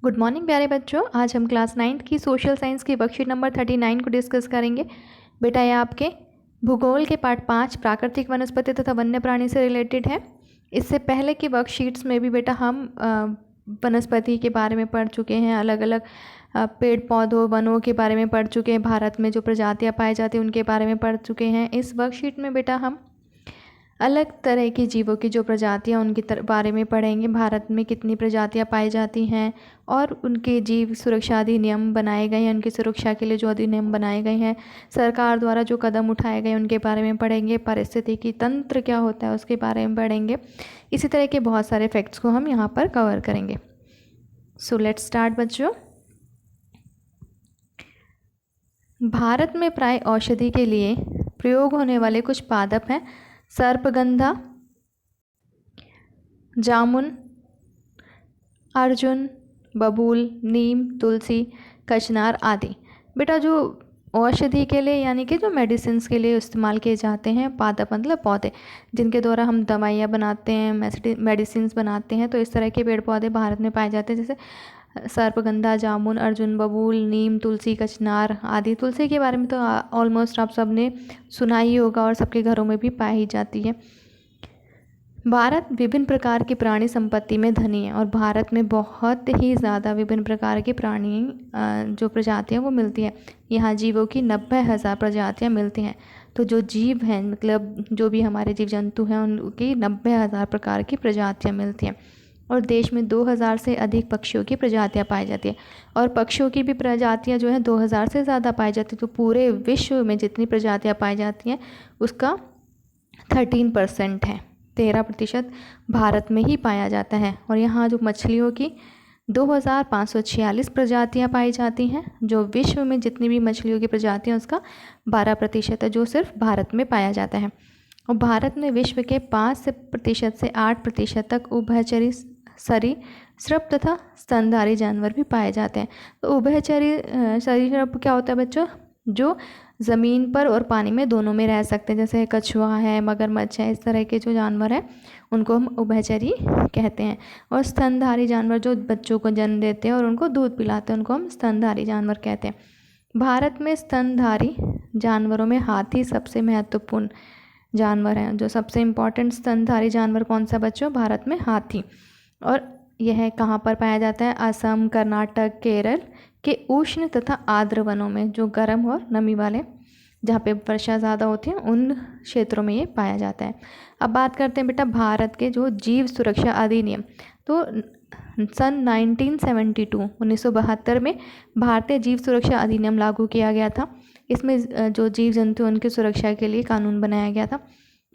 Good morning प्यारे बच्चों। आज हम क्लास 9th की सोशल साइंस की वर्कशीट नंबर 39 को डिस्कस करेंगे। बेटा ये आपके भूगोल के पार्ट 5 प्राकृतिक वनस्पति तथा वन्य प्राणी से रिलेटेड है। इससे पहले की वर्कशीट्स में भी बेटा हम वनस्पति के बारे में पढ़ चुके हैं, अलग अलग पेड़ पौधों वनों के बारे में पढ़ चुके हैं, भारत में जो प्रजातियाँ पाई जाती हैं उनके बारे में पढ़ चुके हैं। इस वर्कशीट में बेटा हम अलग तरह की जीवों की जो प्रजातियाँ उनके बारे में पढ़ेंगे। भारत में कितनी प्रजातियाँ पाई जाती हैं और उनके जीव सुरक्षा अधिनियम बनाए गए हैं, उनकी सुरक्षा के लिए जो अधिनियम बनाए गए हैं, सरकार द्वारा जो कदम उठाए गए उनके बारे में पढ़ेंगे। पारिस्थितिकी तंत्र क्या होता है उसके बारे में पढ़ेंगे। इसी तरह के बहुत सारे फैक्ट्स को हम यहाँ पर कवर करेंगे। सो लेट्स स्टार्ट बच्चों। भारत में प्राय औषधि के लिए प्रयोग होने वाले कुछ पादप हैं: सर्पगंधा, जामुन, अर्जुन, बबूल, नीम, तुलसी, कचनार आदि। बेटा जो औषधि के लिए यानी कि जो मेडिसिन्स के लिए इस्तेमाल किए जाते हैं पादप मतलब पौधे, जिनके द्वारा हम दवाइयाँ बनाते हैं, मेडिसिन्स बनाते हैं, तो इस तरह के पेड़ पौधे भारत में पाए जाते हैं, जैसे सर्पगंधा, जामुन, अर्जुन, बबूल, नीम, तुलसी, कचनार आदि। तुलसी के बारे में तो ऑलमोस्ट आप सब ने सुना ही होगा और सबके घरों में भी पाई जाती है। भारत विभिन्न प्रकार की प्राणी संपत्ति में धनी है और भारत में बहुत ही ज़्यादा विभिन्न प्रकार के प्राणी जो प्रजातियाँ वो मिलती हैं। यहाँ जीवों की 90,000 प्रजातियाँ मिलती हैं। तो जो जीव हैं मतलब जो भी हमारे जीव जंतु हैं उनकी 90,000 प्रकार की प्रजातियाँ मिलती हैं। और देश में 2000 से अधिक पक्षियों की प्रजातियाँ पाई जाती हैं और पक्षियों की भी प्रजातियाँ जो हैं 2000 से ज़्यादा पाई जाती हैं। तो पूरे विश्व में जितनी प्रजातियाँ पाई जाती हैं उसका 13% है, 13% भारत में ही पाया जाता है। और यहाँ जो मछलियों की 2546 प्रजातियाँ पाई जाती हैं, जो विश्व में जितनी भी मछलियों की प्रजातियाँ उसका 12% है, जो सिर्फ भारत में पाया जाता है। और भारत में विश्व के 5% से 8% तक उभयचरी सरीसृप तथा स्तनधारी जानवर भी पाए जाते हैं। तो उभयचरी सरीसृप क्या होता है बच्चों? जो ज़मीन पर और पानी में दोनों में रह सकते हैं, जैसे कछुआ है, मगरमच्छ है, इस तरह के जो जानवर हैं उनको हम उभयचरी कहते हैं। और स्तनधारी जानवर जो बच्चों को जन्म देते हैं और उनको दूध पिलाते हैं उनको हम स्तनधारी जानवर कहते हैं। भारत में स्तनधारी जानवरों में हाथी सबसे महत्वपूर्ण जानवर हैं। जो सबसे इम्पॉर्टेंट स्तनधारी जानवर कौन सा बच्चों? भारत में हाथी। और यह कहाँ पर पाया जाता है? असम, कर्नाटक, केरल के उष्ण तथा आर्द्र वनों में, जो गर्म और नमी वाले जहाँ पे वर्षा ज़्यादा होती है उन क्षेत्रों में ये पाया जाता है। अब बात करते हैं बेटा भारत के जो जीव सुरक्षा अधिनियम। तो सन 1972 में भारतीय जीव सुरक्षा अधिनियम लागू किया गया था। इसमें जो जीव जंतु उनकी सुरक्षा के लिए कानून बनाया गया था।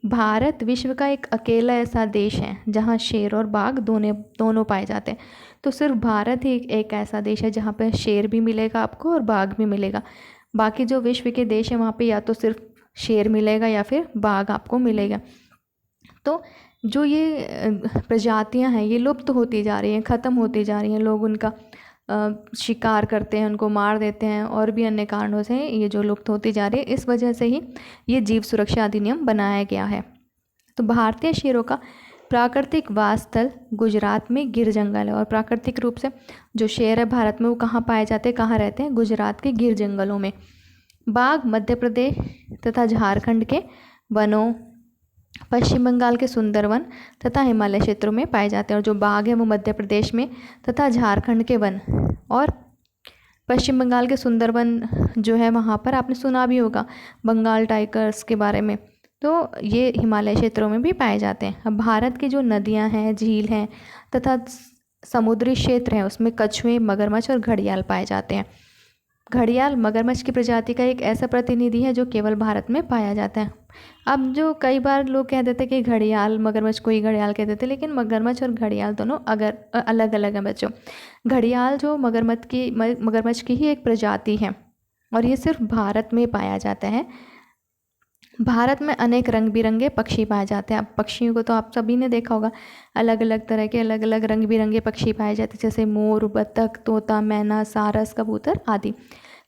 भारत विश्व का एक अकेला ऐसा देश है जहाँ शेर और बाघ दोनों पाए जाते हैं। तो सिर्फ भारत ही एक ऐसा देश है जहाँ पे शेर भी मिलेगा आपको और बाघ भी मिलेगा। बाकी जो विश्व के देश हैं वहाँ पे या तो सिर्फ शेर मिलेगा या फिर बाघ आपको मिलेगा। तो जो ये प्रजातियाँ हैं ये लुप्त होती जा रही हैं, ख़त्म होती जा रही हैं। लोग उनका शिकार करते हैं, उनको मार देते हैं और भी अन्य कारणों से ये जो लुप्त होती जा रही है। इस वजह से ही ये जीव सुरक्षा अधिनियम बनाया गया है। तो भारतीय शेरों का प्राकृतिक वास स्थल गुजरात में गिर जंगल है। और प्राकृतिक रूप से जो शेर है भारत में वो कहाँ पाए जाते हैं, कहाँ रहते हैं? गुजरात के गिर जंगलों में। बाघ मध्य प्रदेश तथा झारखंड के वनों, पश्चिम बंगाल के सुंदरवन तथा हिमालय क्षेत्रों में पाए जाते हैं। और जो बाघ है वो मध्य प्रदेश में तथा झारखंड के वन और पश्चिम बंगाल के सुंदरवन जो है वहाँ पर आपने सुना भी होगा बंगाल टाइगर्स के बारे में। तो ये हिमालय क्षेत्रों में भी पाए जाते हैं। अब भारत की जो नदियाँ हैं, झील हैं तथा समुद्री क्षेत्र हैं उसमें कछुए, मगरमच्छ और घड़ियाल पाए जाते हैं। घड़ियाल मगरमच्छ की प्रजाति का एक ऐसा प्रतिनिधि है जो केवल भारत में पाया जाता है। अब जो कई बार लोग कह देते हैं कि घड़ियाल मगरमच्छ को ही घड़ियाल कह देते हैं, लेकिन मगरमच्छ और घड़ियाल दोनों अगर अलग अलग हैं बच्चों। घड़ियाल जो मगरमच्छ की ही एक प्रजाति है और ये सिर्फ भारत में पाया जाता है। भारत में अनेक रंग बिरंगे पक्षी पाए जाते हैं। अब पक्षियों को तो आप सभी ने देखा होगा, अलग अलग तरह के अलग अलग रंग बिरंगे पक्षी पाए जाते हैं, जैसे मोर, बत्तख, तोता, मैना, सारस, कबूतर आदि।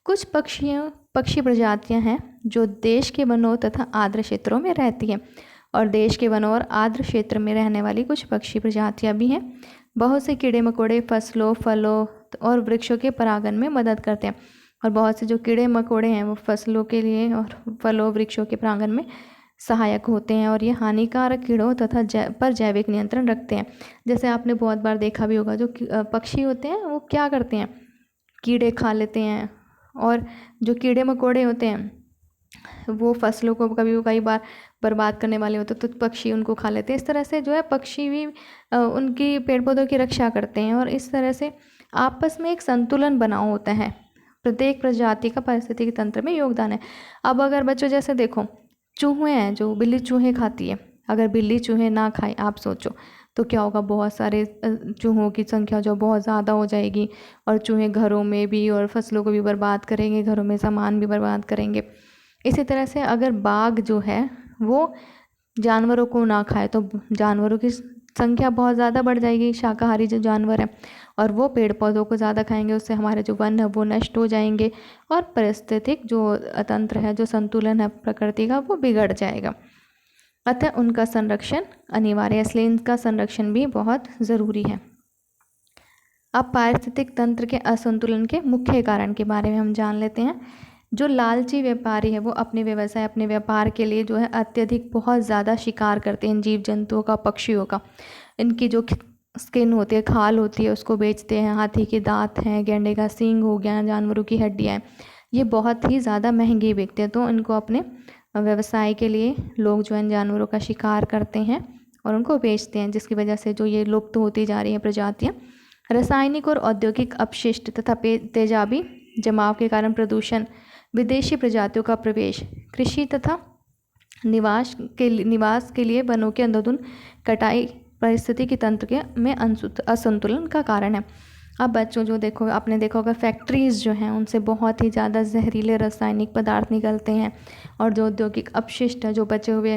कुछ पक्षी प्रजातियां हैं जो देश के वनों तथा आर्द्र क्षेत्रों में रहती हैं और देश के वनों और आर्द्र क्षेत्र में रहने वाली कुछ पक्षी प्रजातियां भी हैं। बहुत से कीड़े मकोड़े फसलों, फलों और वृक्षों के परागण में मदद करते हैं। और बहुत से जो कीड़े मकोड़े हैं वो फसलों के लिए और फलों वृक्षों के परागण में सहायक होते हैं, और ये हानिकारक कीड़ों तथा पर जैविक नियंत्रण रखते हैं। जैसे आपने बहुत बार देखा भी होगा, जो पक्षी होते हैं वो क्या करते हैं, कीड़े खा लेते हैं, और जो कीड़े मकोड़े होते हैं वो फसलों को कई बार बर्बाद करने वाले होते हैं, तो पक्षी उनको खा लेते हैं। इस तरह से जो है पक्षी भी उनकी पेड़ पौधों की रक्षा करते हैं, और इस तरह से आपस में एक संतुलन बना होता है। प्रत्येक प्रजाति का पारिस्थितिक तंत्र में योगदान है। अब अगर बच्चों जैसे देखो, चूहे हैं, जो बिल्ली चूहे खाती है, अगर बिल्ली चूहे ना खाए, आप सोचो तो क्या होगा, बहुत सारे चूहों की संख्या जो बहुत ज़्यादा हो जाएगी, और चूहे घरों में भी और फसलों को भी बर्बाद करेंगे, घरों में सामान भी बर्बाद करेंगे। इसी तरह से अगर बाघ जो है वो जानवरों को ना खाए तो जानवरों की संख्या बहुत ज़्यादा बढ़ जाएगी, शाकाहारी जो जानवर हैं, और वो पेड़ पौधों को ज़्यादा खाएंगे, उससे हमारे जो वन है वो नष्ट हो जाएंगे, और पारिस्थितिक जो तंत्र है, जो संतुलन है प्रकृति का, वो बिगड़ जाएगा। अतः उनका संरक्षण अनिवार्य है, इसलिए इनका संरक्षण भी बहुत ज़रूरी है। अब पारिस्थितिक तंत्र के असंतुलन के मुख्य कारण के बारे में हम जान लेते हैं। जो लालची व्यापारी है वो अपने व्यवसाय, अपने व्यापार के लिए जो है अत्यधिक बहुत ज़्यादा शिकार करते हैं जीव जंतुओं का, पक्षियों का। इनकी जो स्किन होती है, खाल होती है, उसको बेचते हैं। हाथी के दांत हैं, गैंडे का सींग हो गया, जानवरों की हड्डियाँ हैं, ये बहुत ही ज़्यादा महंगी बिकते हैं। तो इनको अपने व्यवसाय के लिए लोग जो इन जानवरों का शिकार करते हैं और उनको बेचते हैं, जिसकी वजह से जो ये लुप्त होती जा रही हैं प्रजातियाँ। रासायनिक और औद्योगिक अपशिष्ट तथा तेजाबी जमाव के कारण प्रदूषण, विदेशी प्रजातियों का प्रवेश, कृषि तथा निवास के लिए वनों के अंधाधुंध कटाई पारिस्थितिकी तंत्र में असंतुलन का कारण है। अब बच्चों जो देखो, आपने देखा होगा फैक्ट्रीज़ जो हैं उनसे बहुत ही ज़्यादा जहरीले रासायनिक पदार्थ निकलते हैं, और जो औद्योगिक अपशिष्ट है, जो बचे हुए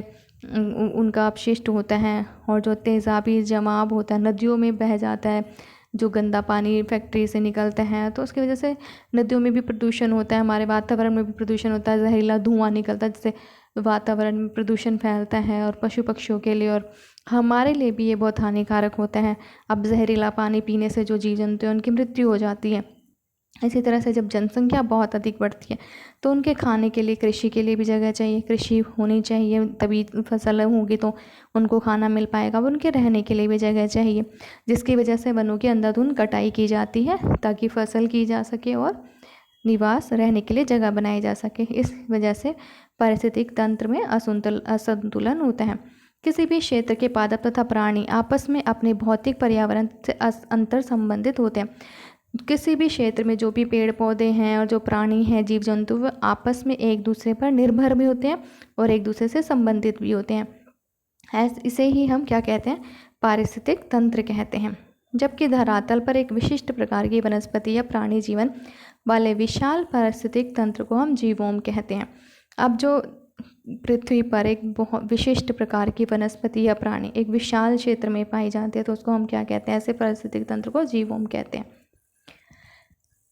उनका अपशिष्ट होता है, और जो तेज़ाबी जमाव होता है, नदियों में बह जाता है, जो गंदा पानी फैक्ट्री से निकलता है, तो उसकी वजह से नदियों में भी प्रदूषण होता है, हमारे वातावरण में भी प्रदूषण होता है, जहरीला धुआं निकलता है, जिससे वातावरण में प्रदूषण फैलता है, और पशु पक्षियों के लिए और हमारे लिए भी ये बहुत हानिकारक होता है। अब जहरीला पानी पीने से जो जीव जंतु हैं उनकी मृत्यु हो जाती है। इसी तरह से जब जनसंख्या बहुत अधिक बढ़ती है तो उनके खाने के लिए, कृषि के लिए भी जगह चाहिए, कृषि होनी चाहिए, तभी फसल होगी तो उनको खाना मिल पाएगा। उनके रहने के लिए भी जगह चाहिए, जिसकी वजह से वनों की अंधाधुंध कटाई की जाती है ताकि फसल की जा सके और निवास रहने के लिए जगह बनाई जा सके। इस वजह से पारिस्थितिक तंत्र में असंतुलन होता है। किसी भी क्षेत्र के पादप तथा प्राणी आपस में अपने भौतिक पर्यावरण से अंतर संबंधित होते हैं। किसी भी क्षेत्र में जो भी पेड़ पौधे हैं और जो प्राणी हैं, जीव जंतु, वो आपस में एक दूसरे पर निर्भर भी होते हैं और एक दूसरे से संबंधित भी होते हैं। इसे ही हम क्या कहते हैं, पारिस्थितिक तंत्र कहते हैं। जबकि धरातल पर एक विशिष्ट प्रकार की वनस्पति या प्राणी जीवन वाले विशाल पारिस्थितिक तंत्र को हम जीवोम कहते हैं। अब जो पृथ्वी पर एक बहुत विशिष्ट प्रकार की वनस्पति या प्राणी एक विशाल क्षेत्र में पाई जाती है तो उसको हम क्या कहते हैं, ऐसे पारिस्थितिक तंत्र को जीवोम कहते हैं।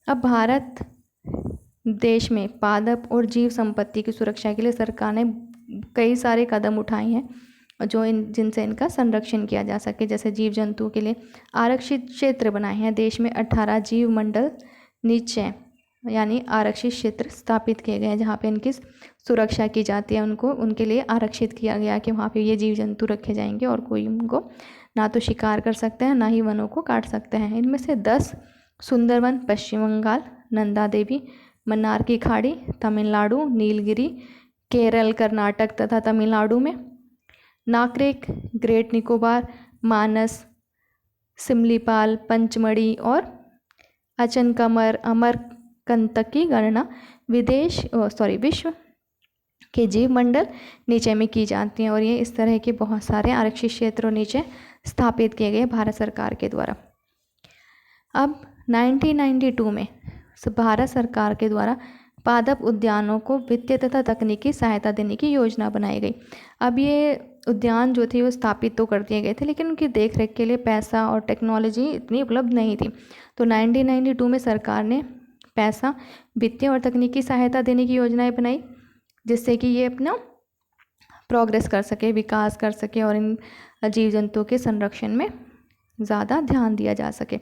अब भारत देश में पादप और जीव संपत्ति की सुरक्षा के लिए सरकार ने कई सारे कदम उठाए हैं जो जिनसे इनका संरक्षण किया जा सके। जैसे जीव जंतुओं के लिए आरक्षित क्षेत्र बनाए हैं। देश में 18 जीव मंडल निश्चय यानी आरक्षित क्षेत्र स्थापित किए गए हैं, जहाँ पे इनकी सुरक्षा की जाती है। उनके लिए आरक्षित किया गया कि वहाँ पे ये जीव जंतु रखे जाएंगे और कोई उनको ना तो शिकार कर सकते हैं, ना ही वनों को काट सकते हैं। इनमें से 10 सुंदरवन पश्चिम बंगाल, नंदा देवी मन्नार की खाड़ी तमिलनाडु, नीलगिरी केरल, कर्नाटक तथा तमिलनाडु में, नाकरेक ग्रेट निकोबार, मानस, सिमलीपाल, पंचमढ़ी और अचनकमर अमरकंटक की गणना विश्व के जीव मंडल नीचे में की जाती हैं। और ये इस तरह के बहुत सारे आरक्षित क्षेत्रों नीचे स्थापित किए गए भारत सरकार के द्वारा। अब 1992 में भारत सरकार के द्वारा पादप उद्यानों को वित्तीय तथा तकनीकी सहायता देने की योजना बनाई गई। अब ये उद्यान जो थे वो स्थापित तो कर दिए गए थे, लेकिन उनकी देखरेख के लिए पैसा और टेक्नोलॉजी इतनी उपलब्ध नहीं थी। तो 1992 में सरकार ने पैसा, वित्तीय और तकनीकी सहायता देने की योजनाएं बनाई, जिससे कि ये अपना प्रोग्रेस कर सके, विकास कर सके और इन जीव जंतुओं के संरक्षण में ज़्यादा ध्यान दिया जा सके।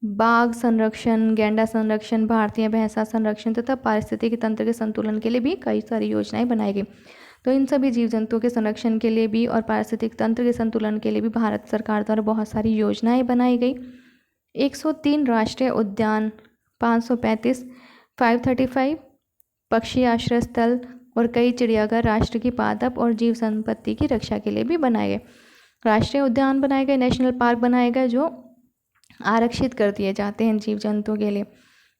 बाघ संरक्षण, गैंडा संरक्षण, भारतीय भैंसा संरक्षण तथा पारिस्थितिकी तंत्र के संतुलन के लिए भी कई सारी योजनाएं बनाई गई। तो इन सभी जीव जंतुओं के संरक्षण के लिए भी और पारिस्थितिक तंत्र के संतुलन के लिए भी भारत सरकार द्वारा बहुत सारी योजनाएं बनाई गई। 103 राष्ट्रीय उद्यान, 535, 535 पक्षी आश्रय स्थल और कई चिड़ियाघर राष्ट्र की पादप और जीव संपत्ति की रक्षा के लिए भी बनाए गए। राष्ट्रीय उद्यान बनाए गए, नेशनल पार्क बनाए गए जो आरक्षित कर दिए जाते हैं जीव जंतुओं के लिए,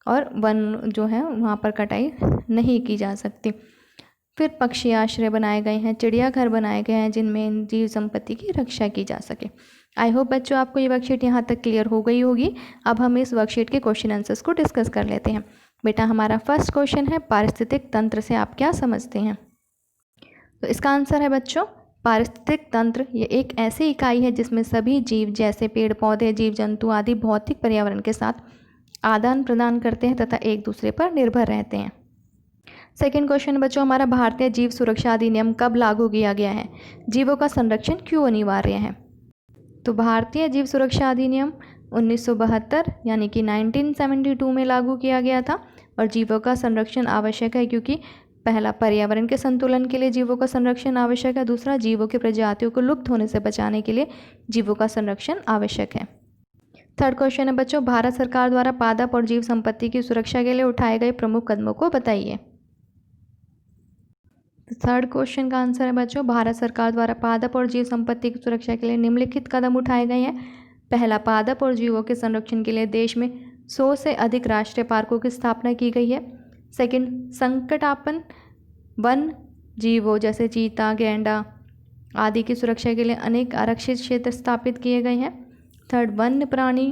और वन जो है वहाँ पर कटाई नहीं की जा सकती। फिर पक्षी आश्रय बनाए गए हैं, चिड़ियाघर बनाए गए हैं जिनमें जीव संपत्ति की रक्षा की जा सके। आई होप बच्चों आपको ये वर्कशीट यहाँ तक क्लियर हो गई होगी। अब हम इस वर्कशीट के क्वेश्चन आंसर्स को डिस्कस कर लेते हैं। बेटा हमारा फर्स्ट क्वेश्चन है, पारिस्थितिक तंत्र से आप क्या समझते हैं? तो इसका आंसर है बच्चों, पारिस्थितिक तंत्र ये एक ऐसी इकाई है जिसमें सभी जीव जैसे पेड़ पौधे, जीव जंतु आदि भौतिक पर्यावरण के साथ आदान प्रदान करते हैं तथा एक दूसरे पर निर्भर रहते हैं। सेकेंड क्वेश्चन बच्चों हमारा, भारतीय जीव सुरक्षा अधिनियम कब लागू किया गया है? जीवों का संरक्षण क्यों अनिवार्य है? तो भारतीय जीव सुरक्षा अधिनियम 1972 यानी कि 1972 में लागू किया गया था। और जीवों का संरक्षण आवश्यक है क्योंकि पहला, पर्यावरण के संतुलन के लिए जीवों का संरक्षण आवश्यक है। दूसरा, जीवों की प्रजातियों को लुप्त होने से बचाने के लिए जीवों का संरक्षण आवश्यक है। थर्ड क्वेश्चन है बच्चों, भारत सरकार द्वारा पादप और जीव संपत्ति की सुरक्षा के लिए उठाए गए प्रमुख कदमों को बताइए। थर्ड क्वेश्चन का आंसर है बच्चों, भारत सरकार द्वारा पादप और जीव संपत्ति की सुरक्षा के लिए निम्नलिखित कदम उठाए गए हैं। पहला, पादप और जीवों के संरक्षण के लिए देश में 100 से अधिक राष्ट्रीय पार्कों की स्थापना की गई है। सेकंड, संकटापन्न वन जीवों जैसे चीता, गैंडा आदि की सुरक्षा के लिए अनेक आरक्षित क्षेत्र स्थापित किए गए हैं। थर्ड, वन्य प्राणी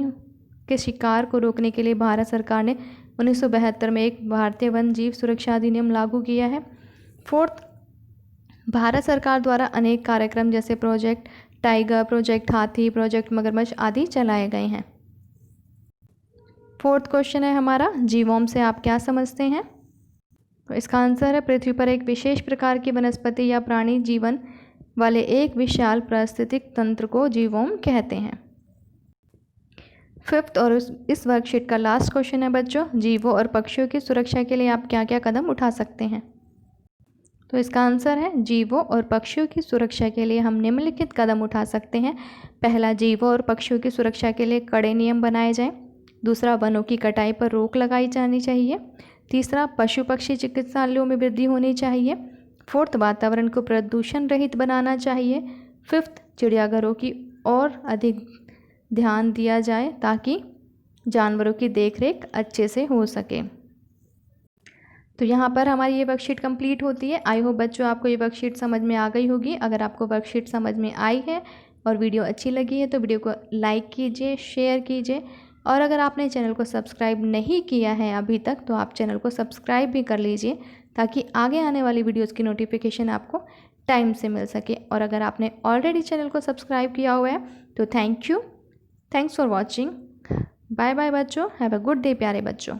के शिकार को रोकने के लिए भारत सरकार ने 1972 में एक भारतीय वन जीव सुरक्षा अधिनियम लागू किया है। फोर्थ, भारत सरकार द्वारा अनेक कार्यक्रम जैसे प्रोजेक्ट टाइगर, प्रोजेक्ट हाथी, प्रोजेक्ट मगरमच्छ आदि चलाए गए हैं। फोर्थ क्वेश्चन है हमारा, जीवोम से आप क्या समझते हैं? तो इसका आंसर है, पृथ्वी पर एक विशेष प्रकार की वनस्पति या प्राणी जीवन वाले एक विशाल पारिस्थितिक तंत्र को जीवोम कहते हैं। फिफ्थ और इस वर्कशीट का लास्ट क्वेश्चन है बच्चों, जीवों और पक्षियों की सुरक्षा के लिए आप क्या क्या कदम उठा सकते हैं? तो इसका आंसर है, जीवों और पक्षियों की सुरक्षा के लिए हम निम्नलिखित कदम उठा सकते हैं। पहला, जीवों और पक्षियों की सुरक्षा के लिए कड़े नियम बनाए जाएं। दूसरा, वनों की कटाई पर रोक लगाई जानी चाहिए। तीसरा, पशु पक्षी चिकित्सालयों में वृद्धि होनी चाहिए। फोर्थ, वातावरण को प्रदूषण रहित बनाना चाहिए। फिफ्थ, चिड़ियाघरों की और अधिक ध्यान दिया जाए ताकि जानवरों की देखरेख अच्छे से हो सके। तो यहाँ पर हमारी ये वर्कशीट कंप्लीट होती है। आई होप बच्चों आपको ये वर्कशीट समझ में आ गई होगी। अगर आपको वर्कशीट समझ में आई है और वीडियो अच्छी लगी है तो वीडियो को लाइक कीजिए, शेयर कीजिए, और अगर आपने चैनल को सब्सक्राइब नहीं किया है अभी तक तो आप चैनल को सब्सक्राइब भी कर लीजिए ताकि आगे आने वाली वीडियोज़ की नोटिफिकेशन आपको टाइम से मिल सके। और अगर आपने ऑलरेडी चैनल को सब्सक्राइब किया हुआ है तो thanks for watching. Bye bye बच्चों, हैव अ गुड डे प्यारे बच्चों।